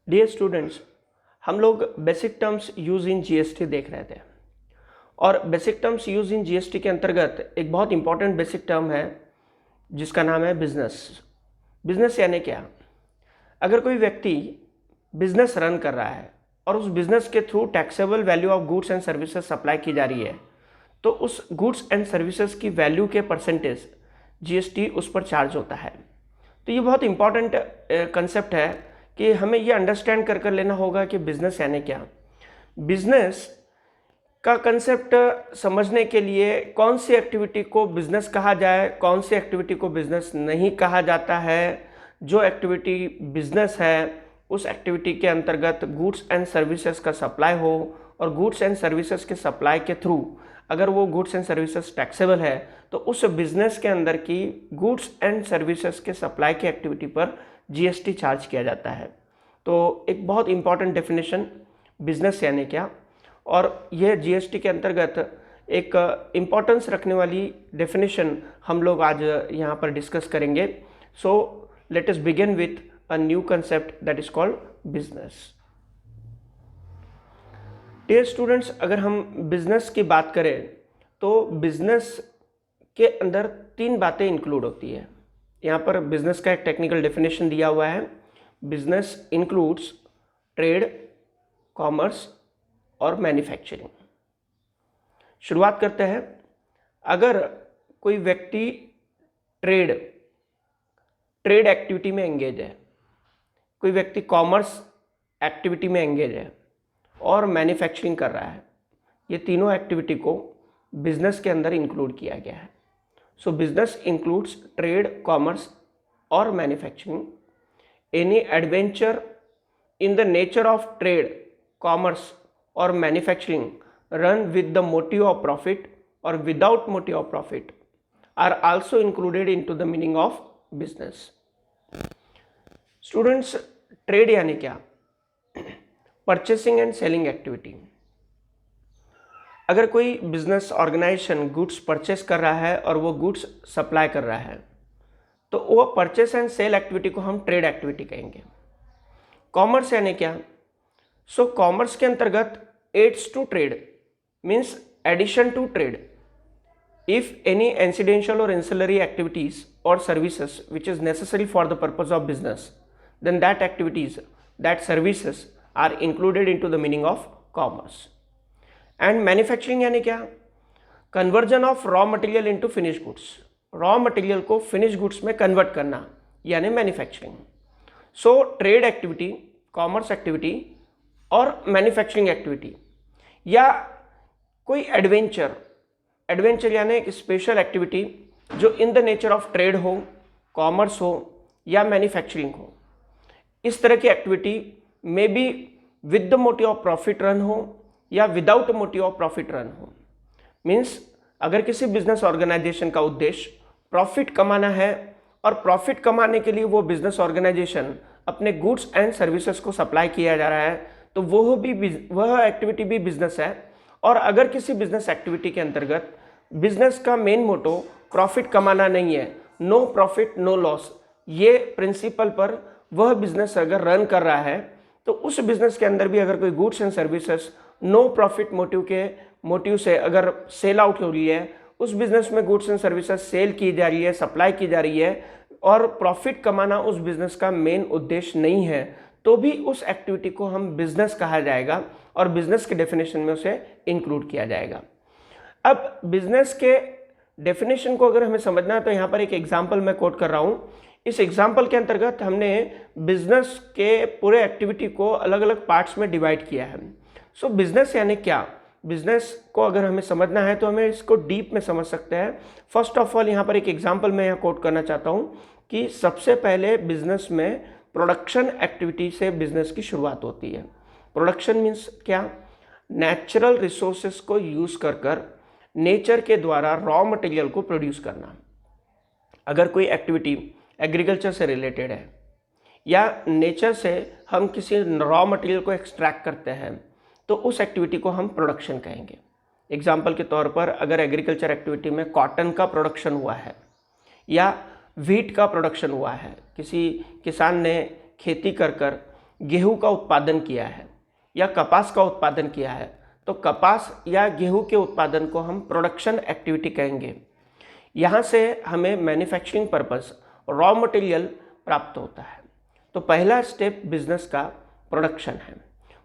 Dear students, हम लोग basic terms use in GST देख रहे थे और basic terms use in GST के अंतर्गत एक बहुत इंपॉर्टेंट बेसिक टर्म है जिसका नाम है बिजनेस। बिजनेस यानी क्या? अगर कोई व्यक्ति बिजनेस रन कर रहा है और उस बिजनेस के through taxable value of goods and services supply की जा रही है तो उस गुड्स एंड सर्विसेज की वैल्यू के परसेंटेज जीएसटी उस पर चार्ज होता है। तो ये बहुत इंपॉर्टेंट कंसेप्ट है कि हमें ये अंडरस्टैंड कर लेना होगा कि बिजनेस यानी क्या। बिजनेस का कंसेप्ट समझने के लिए कौन सी एक्टिविटी को बिजनेस कहा जाए, कौन सी एक्टिविटी को बिजनेस नहीं कहा जाता है। जो एक्टिविटी बिजनेस है उस एक्टिविटी के अंतर्गत गुड्स एंड सर्विसेज का सप्लाई हो और गुड्स एंड सर्विसेज के सप्लाई के थ्रू अगर वो गुड्स एंड सर्विसेज टैक्सेबल है तो उस बिजनेस के अंदर की गुड्स एंड सर्विसेज के सप्लाई की एक्टिविटी पर जीएसटी चार्ज किया जाता है। तो एक बहुत इंपॉर्टेंट डेफिनेशन बिजनेस यानी क्या, और यह जीएसटी के अंतर्गत एक इम्पॉर्टेंस रखने वाली डेफिनेशन हम लोग आज यहाँ पर डिस्कस करेंगे। So let us begin with a new concept that is called business. Dear students, अगर हम बिजनेस की बात करें तो बिजनेस के अंदर तीन बातें इंक्लूड होती है। यहाँ पर बिजनेस का एक टेक्निकल डेफिनेशन दिया हुआ है। बिजनेस इंक्लूड्स ट्रेड, कॉमर्स और मैन्युफैक्चरिंग। शुरुआत करते हैं। अगर कोई व्यक्ति ट्रेड एक्टिविटी में एंगेज है, कोई व्यक्ति कॉमर्स एक्टिविटी में एंगेज है और मैन्युफैक्चरिंग कर रहा है, ये तीनों एक्टिविटी को बिजनेस के अंदर इंक्लूड किया गया है। So business includes trade, commerce और manufacturing. Any adventure in the nature of trade, commerce और manufacturing run with the motive of profit और without motive of profit are also included into the meaning of business. Students, trade यानी क्या? Purchasing and selling activity. अगर कोई business organisation goods purchase कर रहा है और वो गुड्स सप्लाई कर रहा है तो वो परचेस एंड सेल एक्टिविटी को हम ट्रेड एक्टिविटी कहेंगे। कॉमर्स यानी क्या? सो कॉमर्स के अंतर्गत aids to trade means addition to trade. If any incidental और एंसिलरी एक्टिविटीज और services which is necessary for the purpose of business then that activities, that services are included into the meaning of commerce. And manufacturing यानी क्या? Conversion of raw material into finished goods. Raw material को finished goods में convert करना यानी manufacturing. So trade activity, commerce activity और manufacturing activity या कोई adventure यानी एक special activity जो in the nature of trade हो, commerce हो या manufacturing हो, इस तरह की activity may be with the motive of profit run हो या without motive of profit run हो। मीन्स अगर किसी बिजनेस ऑर्गेनाइजेशन का उद्देश्य प्रॉफिट कमाना है और प्रॉफिट कमाने के लिए वो बिजनेस ऑर्गेनाइजेशन अपने गुड्स एंड सर्विसेज को सप्लाई किया जा रहा है तो वह एक्टिविटी भी बिजनेस है। और अगर किसी बिजनेस एक्टिविटी के अंतर्गत बिजनेस का मेन मोटो प्रॉफिट कमाना नहीं है, नो प्रॉफिट नो लॉस, ये प्रिंसिपल पर वह बिजनेस अगर रन कर रहा है तो उस बिजनेस के अंदर भी अगर कोई goods and services no profit motive से अगर सेल आउट हो रही है, उस बिजनेस में गुड्स एंड सर्विसेज सेल की जा रही है, सप्लाई की जा रही है और प्रॉफिट कमाना उस बिजनेस का मेन उद्देश्य नहीं है, तो भी उस एक्टिविटी को हम बिजनेस कहा जाएगा और बिजनेस के डेफिनेशन में उसे इंक्लूड किया जाएगा। अब बिजनेस के डेफिनेशन को अगर हमें समझना है तो यहाँ पर एक एग्जाम्पल मैं कोट कर रहा हूँ। इस एग्जाम्पल के अंतर्गत हमने बिजनेस के पूरे एक्टिविटी को अलग अलग पार्ट्स में डिवाइड किया है। सो बिजनेस यानी क्या? बिजनेस को अगर हमें समझना है तो हमें इसको डीप में समझ सकते हैं। फर्स्ट ऑफ ऑल यहाँ पर एक एग्जाम्पल मैं यहाँ कोट करना चाहता हूँ कि सबसे पहले बिजनेस में प्रोडक्शन एक्टिविटी से बिजनेस की शुरुआत होती है। प्रोडक्शन मीन्स क्या? नेचुरल रिसोर्सेस को यूज कर नेचर के द्वारा रॉ मटेरियल को प्रोड्यूस करना। अगर कोई एक्टिविटी एग्रीकल्चर से रिलेटेड है या नेचर से हम किसी रॉ मटेरियल को एक्सट्रैक्ट करते हैं तो उस एक्टिविटी को हम प्रोडक्शन कहेंगे। एग्जाम्पल के तौर पर अगर एग्रीकल्चर एक्टिविटी में कॉटन का प्रोडक्शन हुआ है या व्हीट का प्रोडक्शन हुआ है, किसी किसान ने खेती कर गेहूं का उत्पादन किया है या कपास का उत्पादन किया है, तो कपास या गेहूं के उत्पादन को हम प्रोडक्शन एक्टिविटी कहेंगे। यहाँ से हमें मैन्युफैक्चरिंग पर्पस रॉ मटेरियल प्राप्त होता है। तो पहला स्टेप बिजनेस का प्रोडक्शन है।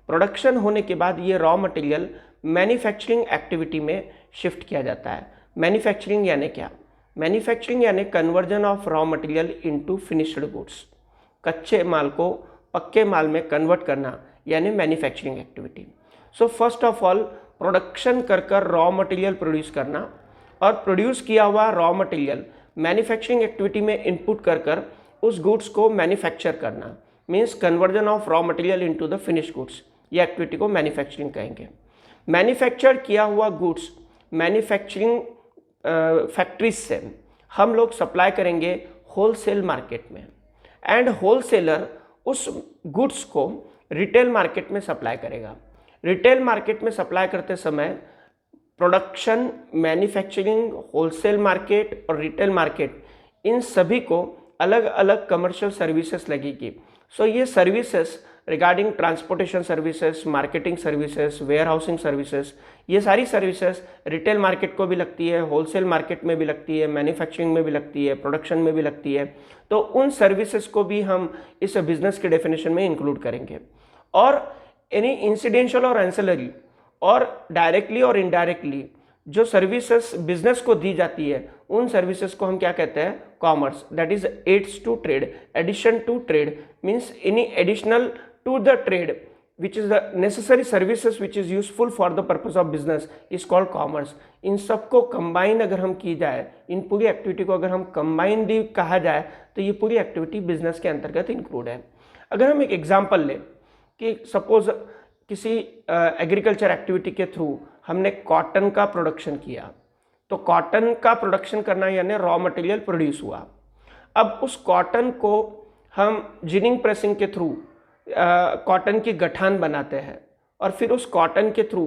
प्रोडक्शन होने के बाद ये रॉ मटेरियल मैन्युफैक्चरिंग एक्टिविटी में शिफ्ट किया जाता है। मैन्युफैक्चरिंग यानी क्या? मैन्युफैक्चरिंग यानी conversion of raw material into finished goods. कच्चे माल को पक्के माल में कन्वर्ट करना यानी manufacturing activity. So first of all production कर रॉ मटेरियल प्रोड्यूस करना और प्रोड्यूस किया हुआ रॉ मटेरियल मैन्युफैक्चरिंग एक्टिविटी में इनपुट कर उस गुड्स को मैन्युफैक्चर करना, means conversion of raw material into the finish goods. ये एक्टिविटी को मैन्युफैक्चरिंग कहेंगे। मैन्युफैक्चर किया हुआ गुड्स मैन्युफैक्चरिंग फैक्ट्रीज से हम लोग सप्लाई करेंगे होलसेल मार्केट में, एंड होलसेलर उस गुड्स को रिटेल मार्केट में सप्लाई करेगा। रिटेल मार्केट में सप्लाई करते समय प्रोडक्शन, मैन्युफैक्चरिंग, होलसेल मार्केट और रिटेल मार्केट, इन सभी को अलग अलग कमर्शियल सर्विसेज लगेगी। सो ये services regarding transportation services, marketing services, warehousing services, ये सारी सर्विसेज रिटेल मार्केट को भी लगती है, होलसेल मार्केट में भी लगती है, मैन्युफैक्चरिंग में भी लगती है, प्रोडक्शन में भी लगती है। तो उन सर्विसेज को भी हम इस बिजनेस के डेफिनेशन में इंक्लूड करेंगे। और एनी इंसिडेंशियल और एंसिलरी और डायरेक्टली और इनडायरेक्टली जो सर्विसेज बिजनेस को दी जाती है, उन सर्विसेज को हम क्या कहते हैं? Commerce. That is aids to trade, addition to trade, means any additional to the trade which is the necessary services which is useful for the purpose of business is called commerce। इन सबको combine अगर हम की जाए, इन पूरी activity को अगर हम combinedly कहा जाए, तो ये पूरी एक्टिविटी बिजनेस के अंतर्गत इंक्लूड है। अगर हम एक एग्जांपल लें कि सपोज किसी एग्रीकल्चर एक्टिविटी के थ्रू हमने कॉटन का प्रोडक्शन किया, तो कॉटन का प्रोडक्शन करना यानी रॉ मटेरियल प्रोड्यूस हुआ। अब उस कॉटन को हम जिनिंग प्रेसिंग के थ्रू कॉटन की गठान बनाते हैं और फिर उस कॉटन के थ्रू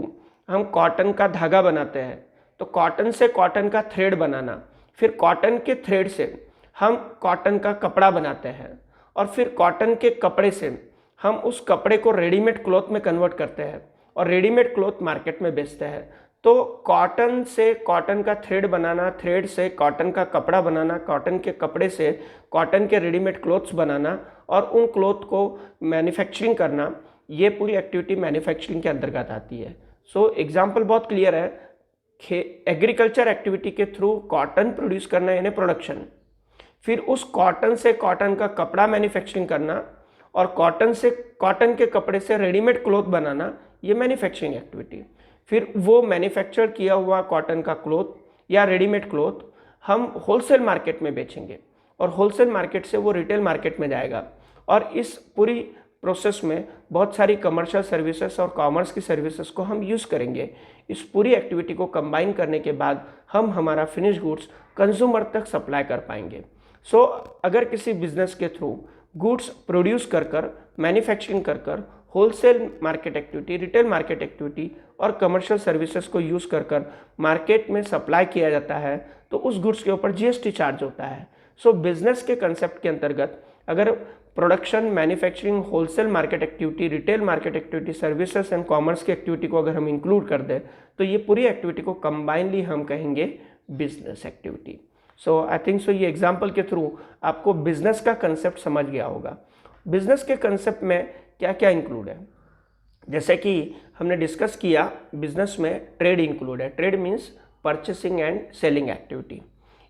हम कॉटन का धागा बनाते हैं। तो कॉटन से कॉटन का थ्रेड बनाना, फिर कॉटन के थ्रेड से हम कॉटन का कपड़ा बनाते हैं और फिर कॉटन के कपड़े से हम उस कपड़े को रेडीमेड क्लॉथ में कन्वर्ट करते हैं और रेडीमेड क्लॉथ मार्केट में बेचते हैं। तो कॉटन से कॉटन का थ्रेड बनाना, थ्रेड से कॉटन का कपड़ा बनाना, कॉटन के कपड़े से कॉटन के रेडीमेड क्लॉथ्स बनाना और उन क्लॉथ को मैन्युफैक्चरिंग करना, ये पूरी एक्टिविटी मैन्युफैक्चरिंग के अंतर्गत आती है। सो एग्जांपल बहुत क्लियर है। एग्रीकल्चर एक्टिविटी के थ्रू कॉटन प्रोड्यूस करना यानी प्रोडक्शन, फिर उस कॉटन से कॉटन का कपड़ा मैन्युफैक्चरिंग करना और कॉटन से कॉटन के कपड़े से रेडीमेड क्लॉथ बनाना, ये मैन्युफैक्चरिंग एक्टिविटी। फिर वो मैन्युफैक्चर किया हुआ कॉटन का क्लॉथ या रेडीमेड क्लॉथ हम होलसेल मार्केट में बेचेंगे और होलसेल मार्केट से वो रिटेल मार्केट में जाएगा। और इस पूरी प्रोसेस में बहुत सारी कमर्शियल सर्विसेज और कॉमर्स की सर्विसेज को हम यूज़ करेंगे। इस पूरी एक्टिविटी को कंबाइन करने के बाद हम हमारा फिनिश गुड्स कंज्यूमर तक सप्लाई कर पाएंगे। सो अगर किसी बिजनेस के थ्रू गुड्स प्रोड्यूस कर मैन्युफैक्चरिंग कर wholesale market activity, retail market activity और कमर्शियल सर्विसेज को यूज़ कर मार्केट में सप्लाई किया जाता है, तो उस गुड्स के ऊपर जीएसटी चार्ज होता है। सो बिजनेस के कंसेप्ट के अंतर्गत अगर production, manufacturing, wholesale market activity, retail market activity, services and commerce की एक्टिविटी को अगर हम इंक्लूड कर दें, तो ये पूरी एक्टिविटी को कंबाइनली हम कहेंगे business activity. So I think so ये एग्जाम्पल के थ्रू आपको बिजनेस का कंसेप्ट समझ गया होगा। बिजनेस के कंसेप्ट में क्या क्या इंक्लूड है, जैसे कि हमने डिस्कस किया, बिजनेस में ट्रेड इंक्लूड है। Trade means purchasing and selling activity.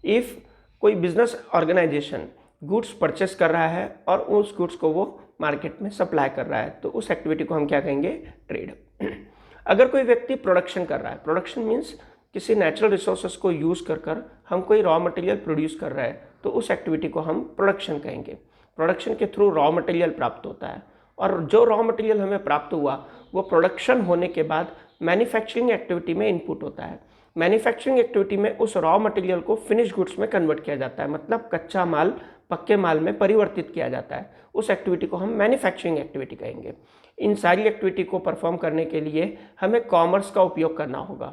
If कोई बिजनेस ऑर्गेनाइजेशन गुड्स परचेस कर रहा है और उस गुड्स को वो मार्केट में सप्लाई कर रहा है, तो उस एक्टिविटी को हम क्या कहेंगे? ट्रेड। अगर कोई व्यक्ति प्रोडक्शन कर रहा है, प्रोडक्शन मीन्स किसी नेचुरल रिसोर्सेज को यूज़ कर हम कोई रॉ मटेरियल प्रोड्यूस कर रहा है, तो उस एक्टिविटी को हम प्रोडक्शन कहेंगे। प्रोडक्शन के थ्रू रॉ मटेरियल प्राप्त होता है और जो रॉ मटेरियल हमें प्राप्त हुआ वो प्रोडक्शन होने के बाद मैन्युफैक्चरिंग एक्टिविटी में इनपुट होता है। मैन्युफैक्चरिंग एक्टिविटी में उस रॉ मटेरियल को फिनिश गुड्स में कन्वर्ट किया जाता है, मतलब कच्चा माल पक्के माल में परिवर्तित किया जाता है। उस एक्टिविटी को हम मैन्युफैक्चरिंग एक्टिविटी कहेंगे। इन सारी एक्टिविटी को परफॉर्म करने के लिए हमें कॉमर्स का उपयोग करना होगा।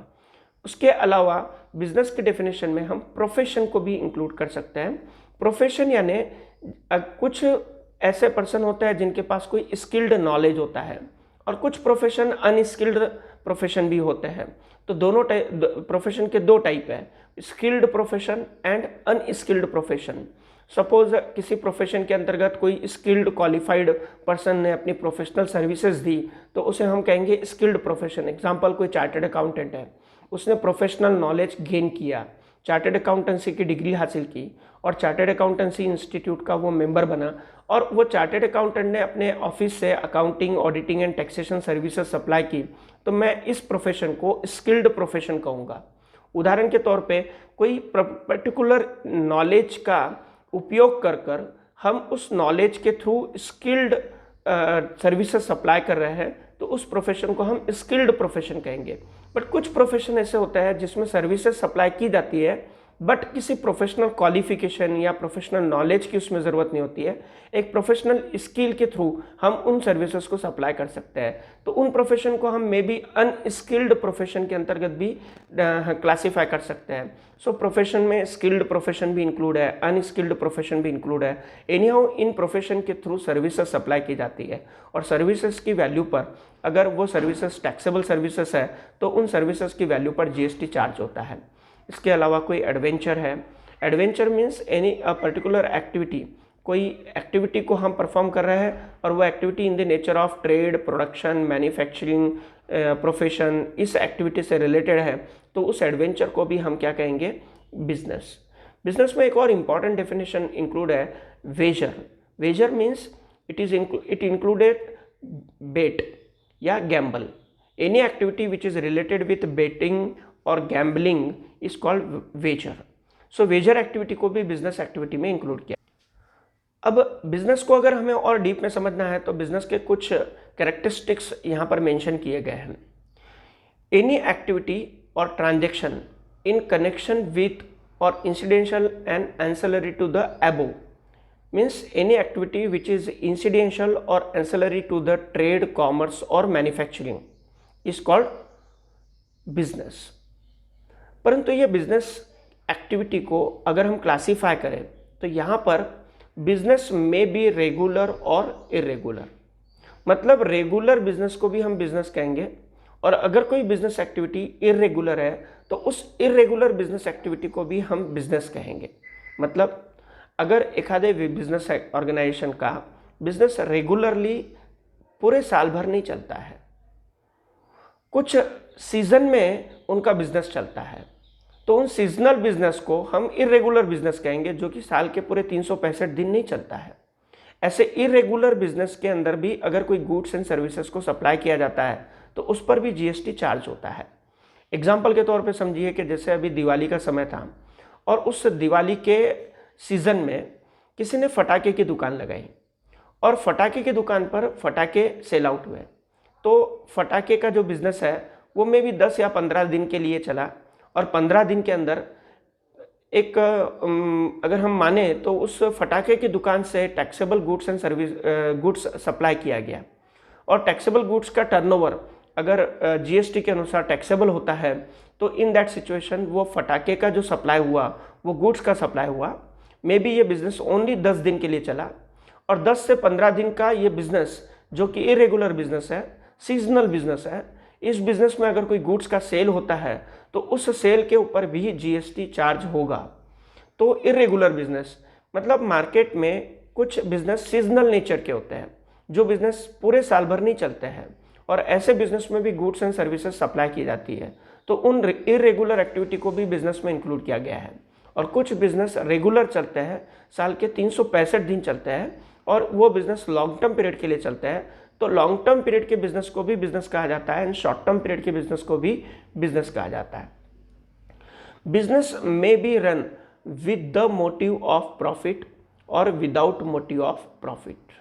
उसके अलावा बिजनेस के डेफिनेशन में हम प्रोफेशन को भी इंक्लूड कर सकते हैं। प्रोफेशन यानी कुछ ऐसे पर्सन होते हैं जिनके पास कोई स्किल्ड नॉलेज होता है, और कुछ प्रोफेशन अनस्किल्ड प्रोफेशन भी होते हैं। तो दोनों प्रोफेशन के दो टाइप है, skilled profession and unskilled profession. Suppose किसी प्रोफेशन के अंतर्गत कोई स्किल्ड क्वालिफाइड पर्सन ने अपनी प्रोफेशनल सर्विसेज दी तो उसे हम कहेंगे स्किल्ड प्रोफेशन। एग्जांपल, कोई चार्टर्ड अकाउंटेंट है, उसने प्रोफेशनल नॉलेज गेन किया, चार्टर्ड अकाउंटेंसी की डिग्री हासिल की और चार्टर्ड अकाउंटेंसी इंस्टीट्यूट का वो मेंबर बना, और वो चार्टर्ड अकाउंटेंट ने अपने ऑफिस से accounting, auditing and taxation services supply की, तो मैं इस प्रोफेशन को स्किल्ड प्रोफेशन कहूँगा। उदाहरण के तौर पे कोई पर्टिकुलर नॉलेज का उपयोग कर हम उस नॉलेज के थ्रू स्किल्ड सर्विसेज सप्लाई कर रहे हैं, तो उस प्रोफेशन को हम स्किल्ड प्रोफेशन कहेंगे। बट कुछ प्रोफेशन ऐसे होते हैं जिसमें सर्विसेज सप्लाई की जाती है बट किसी प्रोफेशनल क्वालिफिकेशन या प्रोफेशनल नॉलेज की उसमें ज़रूरत नहीं होती है, एक प्रोफेशनल स्किल के थ्रू हम उन सर्विसेज को सप्लाई कर सकते हैं। तो उन प्रोफेशन को हम मे बी अनस्किल्ड प्रोफेशन के अंतर्गत भी क्लासीफाई कर सकते हैं। सो प्रोफेशन में स्किल्ड प्रोफेशन भी इंक्लूड है, अनस्किल्ड प्रोफेशन भी इंक्लूड है। एनीहाउ इन प्रोफेशन के थ्रू सर्विसेज सप्लाई की जाती है, और सर्विसेज की वैल्यू पर, अगर वो सर्विसेज टैक्सेबल सर्विसेज है तो उन सर्विसेज की वैल्यू पर जीएसटी चार्ज होता है। इसके अलावा कोई एडवेंचर है। Adventure means any particular activity, कोई एक्टिविटी को हम परफॉर्म कर रहे हैं और वो activity in the nature of trade, production, manufacturing, profession, इस एक्टिविटी से रिलेटेड है, तो उस एडवेंचर को भी हम क्या कहेंगे, बिजनेस। बिजनेस में एक और इम्पॉर्टेंट डेफिनेशन इंक्लूड है, wager. Wager means it included bet या gamble. Any activity which is related with betting और gambling is called wager. So wager activity को भी बिजनेस एक्टिविटी में इंक्लूड किया। अब बिजनेस को अगर हमें और डीप में समझना है तो बिजनेस के कुछ कैरेक्टरिस्टिक्स यहाँ पर मेंशन किए गए हैं। एनी एक्टिविटी और ट्रांजैक्शन इन कनेक्शन विथ और incidental and ancillary to the above, means any activity which is incidental और ancillary to the trade, commerce और मैन्युफैक्चरिंग इज कॉल्ड बिजनेस। परंतु ये बिजनेस एक्टिविटी को अगर हम क्लासीफाई करें तो यहाँ पर बिजनेस में बी रेगुलर और इरेगुलर। मतलब रेगुलर बिजनेस को भी हम बिजनेस कहेंगे, और अगर कोई बिजनेस एक्टिविटी इरेगुलर है तो उस इरेगुलर बिजनेस एक्टिविटी को भी हम बिजनेस कहेंगे। मतलब अगर एखादे बिजनेस ऑर्गेनाइजेशन का बिजनेस रेगुलरली पूरे साल भर नहीं चलता है, कुछ सीजन में उनका बिजनेस चलता है, तो उन सीजनल बिजनेस को हम इरेगुलर बिजनेस कहेंगे, जो कि साल के पूरे 365 दिन नहीं चलता है। ऐसे इरेगुलर बिजनेस के अंदर भी अगर कोई गुड्स एंड सर्विसेज को सप्लाई किया जाता है तो उस पर भी जीएसटी चार्ज होता है। एग्जाम्पल के तौर पे समझिए कि जैसे अभी दिवाली का समय था और उस दिवाली के सीजन में किसी ने फटाके की दुकान लगाई और फटाके की दुकान पर फटाके सेल आउट हुए, तो फटाके का जो बिजनेस है वो में भी 10 या 15 दिन के लिए चला, और 15 दिन के अंदर एक अगर हम माने तो उस फटाके की दुकान से taxable goods and goods supply किया गया, और टैक्सेबल गुड्स का टर्नओवर अगर जीएसटी के अनुसार टैक्सेबल होता है तो इन दैट सिचुएशन वो फटाके का जो सप्लाई हुआ, वो गुड्स का सप्लाई हुआ, मे बी ये बिजनेस ओनली 10 दिन के लिए चला, और 10 से 15 दिन का ये बिजनेस जो कि इरेगुलर बिजनेस है, सीजनल बिजनेस है, इस बिजनेस में अगर कोई गुड्स का सेल होता है तो उस सेल के ऊपर भी जीएसटी चार्ज होगा। तो इरेगुलर बिजनेस मतलब मार्केट में कुछ बिजनेस सीजनल नेचर के होते हैं, जो बिजनेस पूरे साल भर नहीं चलते हैं, और ऐसे बिजनेस में भी गुड्स एंड सर्विसेज सप्लाई की जाती है, तो उन इरेगुलर एक्टिविटी को भी बिजनेस में इंक्लूड किया गया है। और कुछ बिजनेस रेगुलर चलते हैं, साल के 365 दिन चलते हैं, और वो बिजनेस लॉन्ग टर्म पीरियड के लिए चलते हैं, तो लॉन्ग टर्म पीरियड के बिजनेस को भी बिजनेस कहा जाता है एंड शॉर्ट टर्म पीरियड के बिजनेस को भी बिजनेस कहा जाता है। बिजनेस में be run with the motive of profit और विदाउट मोटिव ऑफ प्रॉफिट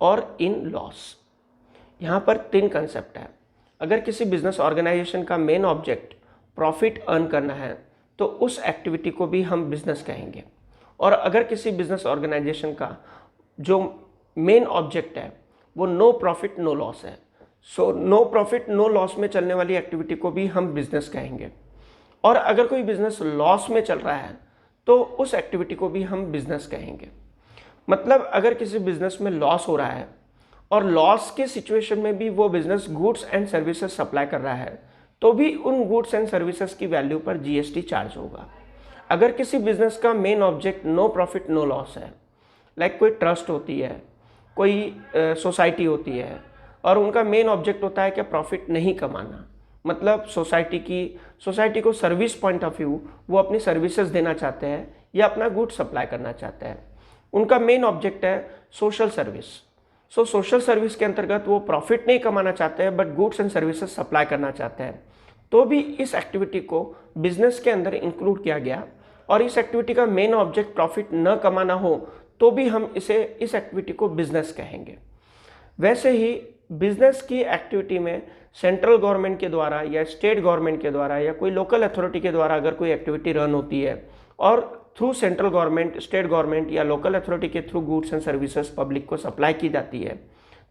और इन लॉस। यहाँ पर 3 कंसेप्ट है। अगर किसी बिजनेस ऑर्गेनाइजेशन का मेन ऑब्जेक्ट प्रॉफिट अर्न करना है तो उस एक्टिविटी को भी हम बिजनेस कहेंगे, और अगर किसी बिजनेस ऑर्गेनाइजेशन का जो मेन ऑब्जेक्ट है वो नो प्रॉफिट नो लॉस है, so no profit no loss में चलने वाली एक्टिविटी को भी हम बिजनेस कहेंगे। और अगर कोई बिजनेस लॉस में चल रहा है तो उस एक्टिविटी को भी हम बिजनेस कहेंगे। मतलब अगर किसी बिजनेस में लॉस हो रहा है और लॉस के सिचुएशन में भी वो business goods and services supply कर रहा है, तो भी उन गुड्स एंड सर्विसेज की वैल्यू पर जीएसटी चार्ज होगा। अगर किसी बिजनेस का main object no profit no loss है, लाइक कोई ट्रस्ट होती है, कोई सोसाइटी होती है, और उनका मेन ऑब्जेक्ट होता है कि प्रॉफिट नहीं कमाना, मतलब सोसाइटी को सर्विस पॉइंट ऑफ व्यू वो अपनी सर्विसेज देना चाहते हैं या अपना गुड्स सप्लाई करना चाहते हैं, उनका मेन ऑब्जेक्ट है सोशल सर्विस। सोशल सर्विस के अंतर्गत वो प्रॉफिट नहीं कमाना चाहते हैं but goods and services supply करना चाहते हैं, तो भी इस एक्टिविटी को बिजनेस के अंदर इंक्लूड किया गया। और इस एक्टिविटी का मेन ऑब्जेक्ट प्रॉफिट न कमाना हो तो भी हम इस एक्टिविटी को बिजनेस कहेंगे। वैसे ही बिजनेस की एक्टिविटी में सेंट्रल गवर्नमेंट के द्वारा या स्टेट गवर्नमेंट के द्वारा या कोई लोकल अथॉरिटी के द्वारा अगर कोई एक्टिविटी रन होती है और through central government, state government या लोकल अथॉरिटी के through goods and services public को सप्लाई की जाती है,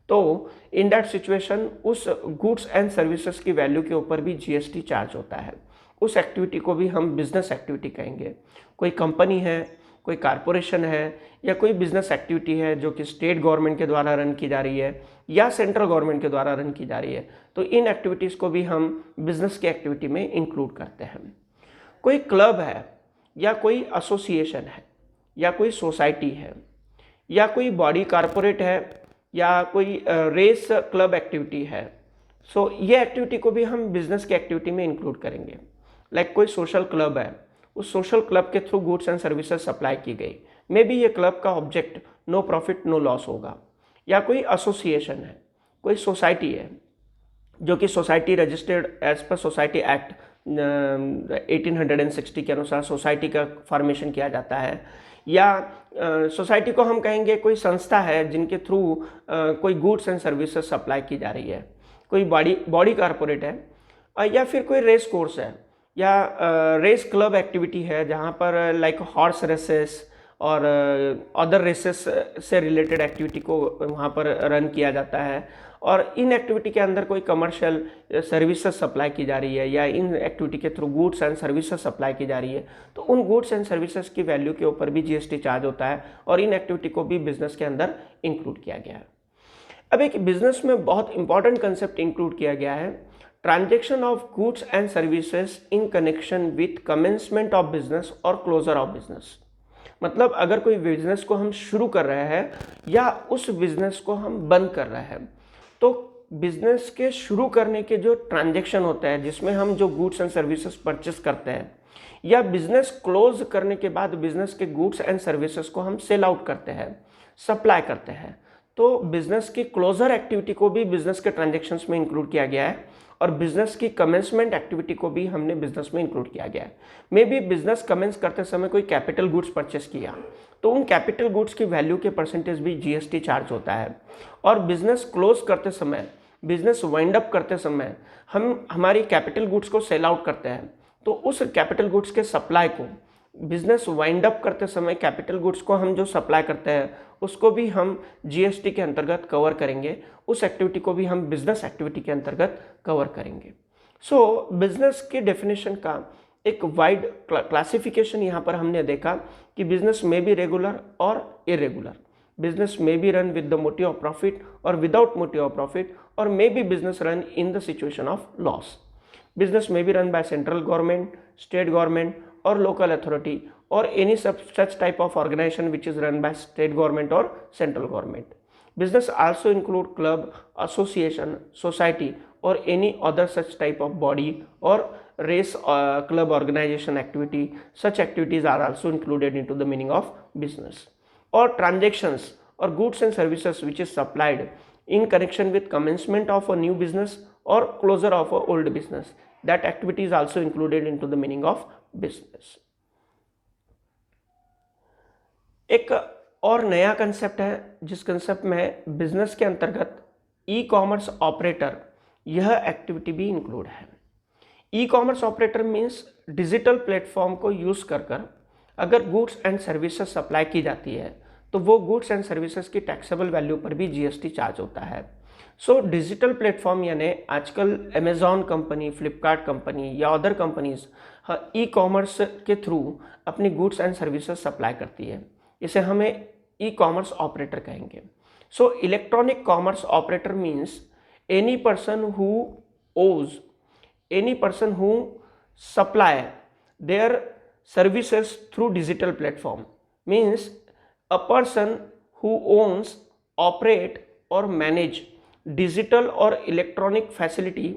तो इन दैट सिचुएशन उस गुड्स एंड सर्विसेज की वैल्यू के ऊपर भी जीएसटी चार्ज होता है। उस एक्टिविटी को भी हम बिजनेस एक्टिविटी कहेंगे। कोई कंपनी है, कोई कारपोरेशन है या कोई बिजनेस एक्टिविटी है जो कि स्टेट गवर्नमेंट के द्वारा रन की जा रही है या सेंट्रल गवर्नमेंट के द्वारा रन की जा रही है, तो इन एक्टिविटीज़ को भी हम बिजनेस की एक्टिविटी में इंक्लूड करते हैं। कोई क्लब है या कोई एसोसिएशन है या कोई सोसाइटी है या कोई बॉडी कॉरपोरेट है या कोई रेस क्लब एक्टिविटी है, सो ये एक्टिविटी को भी हम बिजनेस की एक्टिविटी में इंक्लूड करेंगे। लाइक कोई सोशल क्लब है, उस सोशल क्लब के through goods and services supply की गई, मे बी ये क्लब का object no profit no loss होगा। या कोई एसोसिएशन है, कोई सोसाइटी है जो कि society registered as per society act 1860 के अनुसार सोसाइटी का फॉर्मेशन किया जाता है, या सोसाइटी को हम कहेंगे कोई संस्था है जिनके थ्रू कोई गुड्स एंड सर्विसेज सप्लाई की जा रही है, कोई बॉडी कॉरपोरेट है, या फिर कोई रेस कोर्स है या रेस क्लब एक्टिविटी है जहाँ पर लाइक हॉर्स रेसेस और अदर रेसेस से रिलेटेड एक्टिविटी को वहाँ पर रन किया जाता है, और इन एक्टिविटी के अंदर कोई कमर्शियल सर्विसेज सप्लाई की जा रही है या इन एक्टिविटी के through goods and services supply की जा रही है, तो उन गुड्स एंड सर्विसेज की वैल्यू के ऊपर भी जीएसटी चार्ज होता है और इन एक्टिविटी को भी बिजनेस के अंदर इंक्लूड किया गया है। अब एक बिजनेस में बहुत इंपॉर्टेंट कंसेप्ट इंक्लूड किया गया है, transaction of goods and services in connection with commencement of business और क्लोजर ऑफ बिजनेस। मतलब अगर कोई बिजनेस को हम शुरू कर रहे हैं या उस बिजनेस को हम बंद कर रहे हैं, तो बिजनेस के शुरू करने के जो ट्रांजैक्शन होता है जिसमें हम जो गुड्स एंड सर्विसेज परचेस करते हैं, या बिजनेस क्लोज करने के बाद बिजनेस के गुड्स एंड सर्विसेज को हम सेल आउट करते हैं, सप्लाई करते हैं, तो बिजनेस की क्लोजर एक्टिविटी को भी बिजनेस के ट्रांजैक्शंस में इंक्लूड किया गया है और बिजनेस की कमेंसमेंट एक्टिविटी को भी हमने बिजनेस में इंक्लूड किया गया है। मे बी बिजनेस कमेंस करते समय कोई कैपिटल गुड्स परचेस किया, तो उन कैपिटल गुड्स की वैल्यू के परसेंटेज भी जीएसटी चार्ज होता है, और बिजनेस क्लोज करते समय, बिजनेस वाइंड अप करते समय हम हमारी कैपिटल गुड्स को सेल आउट करते हैं, तो उस कैपिटल गुड्स के सप्लाई को बिजनेस वाइंड अप करते समय कैपिटल गुड्स को हम जो सप्लाई करते हैं उसको भी हम जीएसटी के अंतर्गत कवर करेंगे, उस एक्टिविटी को भी हम बिजनेस एक्टिविटी के अंतर्गत कवर करेंगे। सो बिजनेस की डेफिनेशन का एक वाइड क्लासिफिकेशन यहाँ पर हमने देखा कि बिजनेस में बी रेगुलर और इरेगुलर, बिजनेस में be run with the motive of profit और विदाउट मोटिव ऑफ प्रॉफिट, और may be business run in the situation of loss. Business may be run by central government, state government or local authority or any such type of organization which is run by state government or central government. Business also include club, association, society or any other such type of body or race club organization activity. Such activities are also included into the meaning of business. Or transactions or goods and services which is supplied in connection with commencement of a new business or closure of a old business, that activity is also included into the meaning of business. एक और नया concept है जिस concept में business के अंतर्गत e commerce operator, यह activity भी इंक्लूड है। E commerce operator means digital platform को यूज़ कर अगर गुड्स एंड सर्विसेज सप्लाई की जाती है तो वो गुड्स एंड सर्विसेज की टैक्सेबल वैल्यू पर भी जीएसटी चार्ज होता है। सो डिजिटल प्लेटफॉर्म यानी आजकल अमेज़ॉन कंपनी, फ्लिपकार्ट कंपनी या अदर कंपनीज ई कॉमर्स के थ्रू अपनी गुड्स एंड सर्विसेज सप्लाई करती है। इसे हमें ई कॉमर्स ऑपरेटर कहेंगे। So electronic commerce operator means any person who supply their services through digital platform, means a person who owns, operate or manage digital or electronic facility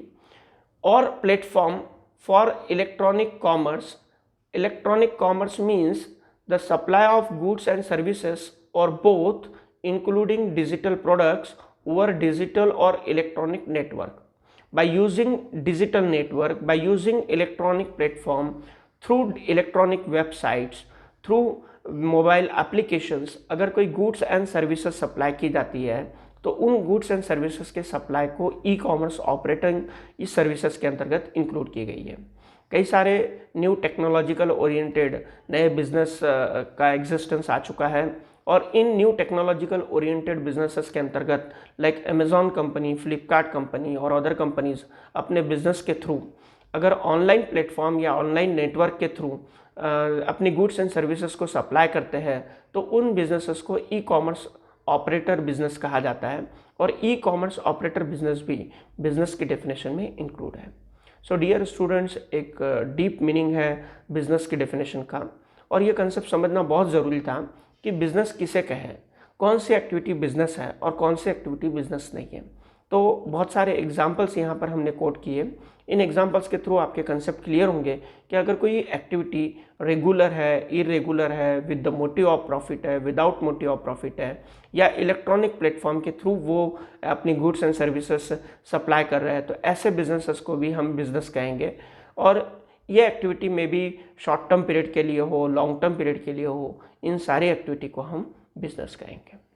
or platform for electronic commerce. Electronic commerce means the supply of goods and services or both, including digital products over digital or electronic network. By using digital network, by using electronic platform, through electronic websites, through mobile applications, अगर कोई goods and services supply की जाती है तो उन goods and services के supply को e commerce operating इस सर्विसेज के अंतर्गत इंक्लूड की गई है। कई सारे न्यू टेक्नोलॉजिकल ओरिएंटेड नए बिजनेस का एग्जिस्टेंस आ चुका है और इन न्यू टेक्नोलॉजिकल ओरिएंटेड बिजनेसेस के अंतर्गत like Amazon company, Flipkart company और अदर कंपनीज अपने बिजनेस के थ्रू अगर ऑनलाइन प्लेटफॉर्म या ऑनलाइन नेटवर्क के थ्रू अपनी गुड्स एंड सर्विसेज को सप्लाई करते हैं तो उन बिजनेसेस को ई कॉमर्स ऑपरेटर बिजनेस कहा जाता है और ई कॉमर्स ऑपरेटर बिजनेस भी बिजनेस की डेफिनेशन में इंक्लूड है। सो डियर स्टूडेंट्स, एक डीप मीनिंग है बिजनेस की डेफिनेशन का और ये कंसेप्ट समझना बहुत ज़रूरी था कि बिजनेस किसे कहें, कौन सी एक्टिविटी बिजनेस है और कौन सी एक्टिविटी बिजनेस नहीं है। तो बहुत सारे एग्जाम्पल्स यहाँ पर हमने कोट किए। इन एग्जाम्पल्स के थ्रू आपके कंसेप्ट क्लियर होंगे कि अगर कोई एक्टिविटी रेगुलर है, इरेगुलर है, with the motive of profit है, विदाउट मोटिव ऑफ प्रॉफिट है, या इलेक्ट्रॉनिक प्लेटफॉर्म के थ्रू वो अपनी गुड्स एंड सर्विसेज सप्लाई कर रहे हैं, तो ऐसे बिजनेसेस को भी हम बिजनेस कहेंगे। और ये एक्टिविटी में भी शॉर्ट टर्म पीरियड के लिए हो, लॉन्ग टर्म पीरियड के लिए हो, इन सारी एक्टिविटी को हम बिजनेस कहेंगे।